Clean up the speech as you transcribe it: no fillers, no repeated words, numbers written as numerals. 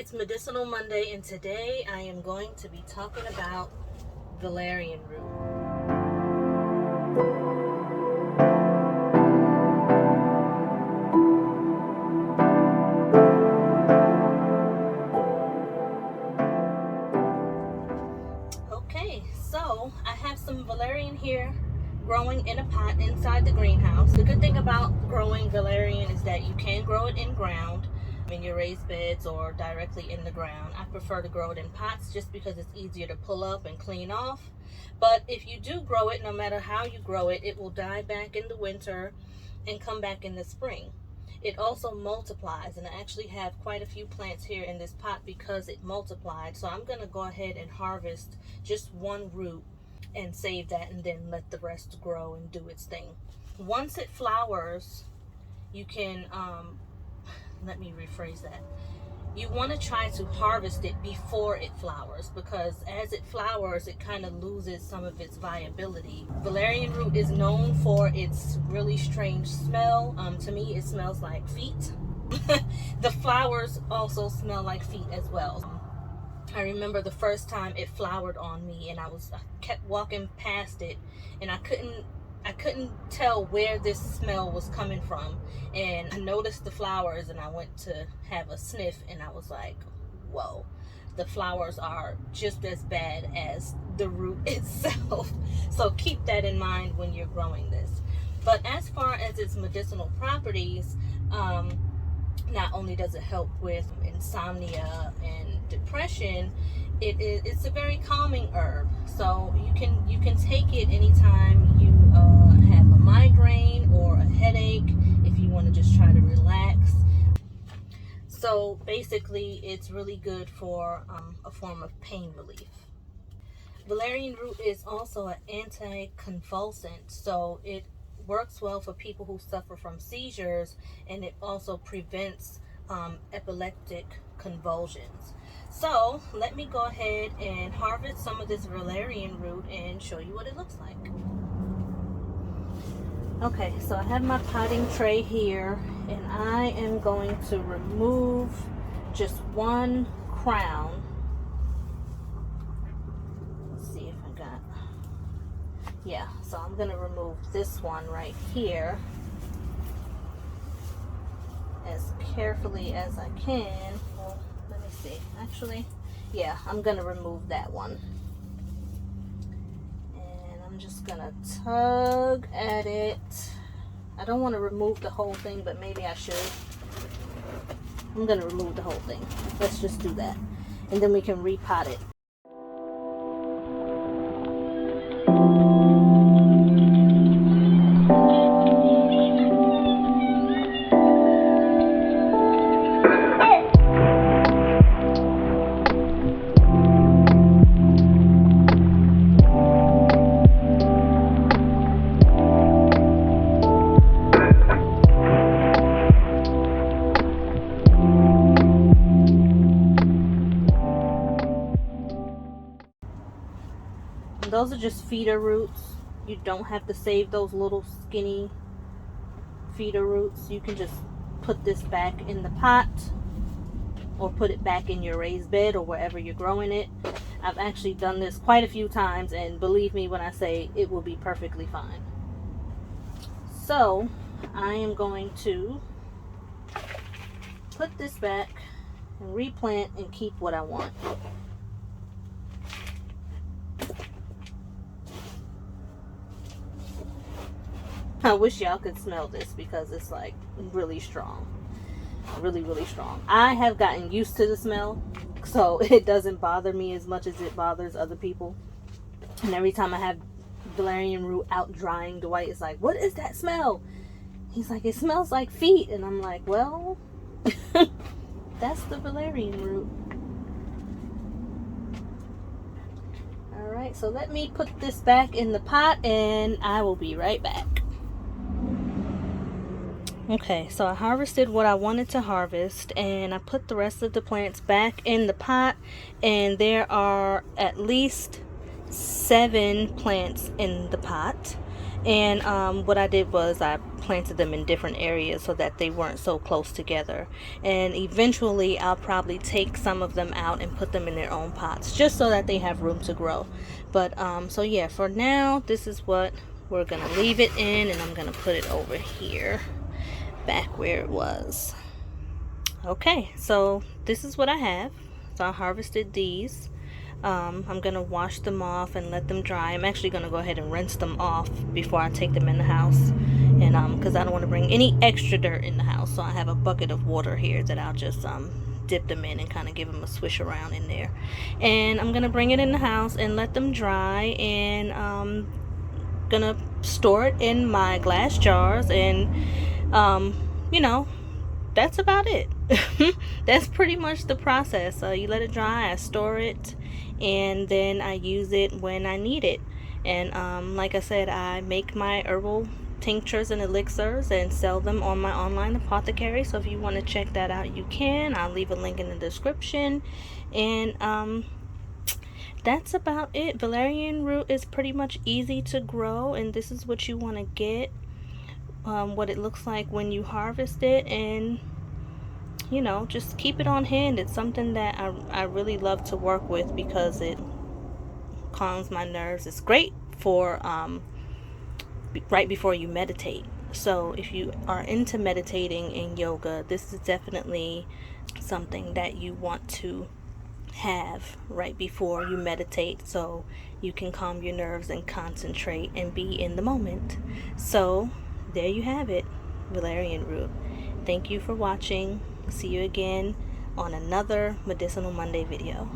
It's Medicinal Monday, and today I am going to be talking about valerian root. Okay, so I have some valerian here growing in a pot inside the greenhouse. The good thing about growing valerian is that you can grow it in ground, in your raised beds, or directly in the ground. I prefer to grow it in pots just because it's easier to pull up and clean off. But if you do grow it, no matter how you grow it, it will die back in the winter and come back in the spring. It also multiplies, and I actually have quite a few plants here in this pot because it multiplied. So I'm going to go ahead and harvest just one root and save that, and then let the rest grow and do its thing. Once it flowers, you can let me rephrase that. You want to try to harvest it before it flowers, because as it flowers, it kind of loses some of its viability. Valerian root is known for its really strange smell. To me, it smells like feet. The flowers also smell like feet as well. I remember the first time it flowered on me, and I kept walking past it, and I couldn't tell where this smell was coming from. And I noticed the flowers, and I went to have a sniff, and I was like, whoa, the flowers are just as bad as the root itself. So keep that in mind when you're growing this. But as far as its medicinal properties, not only does it help with insomnia and depression, it's a very calming herb. So you can take it anytime you have a migraine or a headache, if you want to just try to relax. So basically, it's really good for a form of pain relief. Valerian root is also an anticonvulsant, so it works well for people who suffer from seizures, and it also prevents epileptic convulsions. So let me go ahead and harvest some of this valerian root and show you what it looks like. Okay, so I have my potting tray here, and I am going to remove just one crown. Let's see if I got, yeah, so I'm going to remove this one right here as carefully as I can. Well, let me see. Actually, yeah, I'm going to remove that one. And I'm just going to tug at it. I don't want to remove the whole thing, but maybe I should. I'm going to remove the whole thing. Let's just do that. And then we can repot it. Those are just feeder roots. You don't have to save those little skinny feeder roots. You can just put this back in the pot, or put it back in your raised bed or wherever you're growing it. I've actually done this quite a few times, and believe me when I say it will be perfectly fine. So I am going to put this back and replant and keep what I want. I wish y'all could smell this, because it's like really strong. Really, really strong. I have gotten used to the smell, so it doesn't bother me as much as it bothers other people. And every time I have valerian root out drying, Dwight is like, what is that smell? He's like, it smells like feet. And I'm like, well, that's the valerian root. Alright, so let me put this back in the pot, and I will be right back. Okay, so I harvested what I wanted to harvest, and I put the rest of the plants back in the pot, and there are at least 7 plants in the pot, And what I did was I planted them in different areas so that they weren't so close together. And eventually I'll probably take some of them out and put them in their own pots just so that they have room to grow. But so yeah, for now this is what we're gonna leave it in, and I'm gonna put it over here back where it was. Okay, so this is what I have. So I harvested these. I'm gonna wash them off and let them dry. I'm actually gonna go ahead and rinse them off before I take them in the house, and because I don't want to bring any extra dirt in the house, so I have a bucket of water here that I'll just dip them in and kind of give them a swish around in there. And I'm gonna bring it in the house and let them dry, and gonna store it in my glass jars, and you know, that's about it. That's pretty much the process. You let it dry, I store it, and then I use it when I need it. And like I said, I make my herbal tinctures and elixirs and sell them on my online apothecary. So if you want to check that out, you can. I'll leave a link in the description. And that's about it. Valerian root is pretty much easy to grow, and this is what you want to get. What it looks like when you harvest it, and you know, just keep it on hand. It's something that I really love to work with because it calms my nerves. It's great for right before you meditate. So if you are into meditating and yoga, this is definitely something that you want to have right before you meditate, so you can calm your nerves and concentrate and be in the moment. So there you have it, valerian root. Thank you for watching. See you again on another Medicinal Monday video.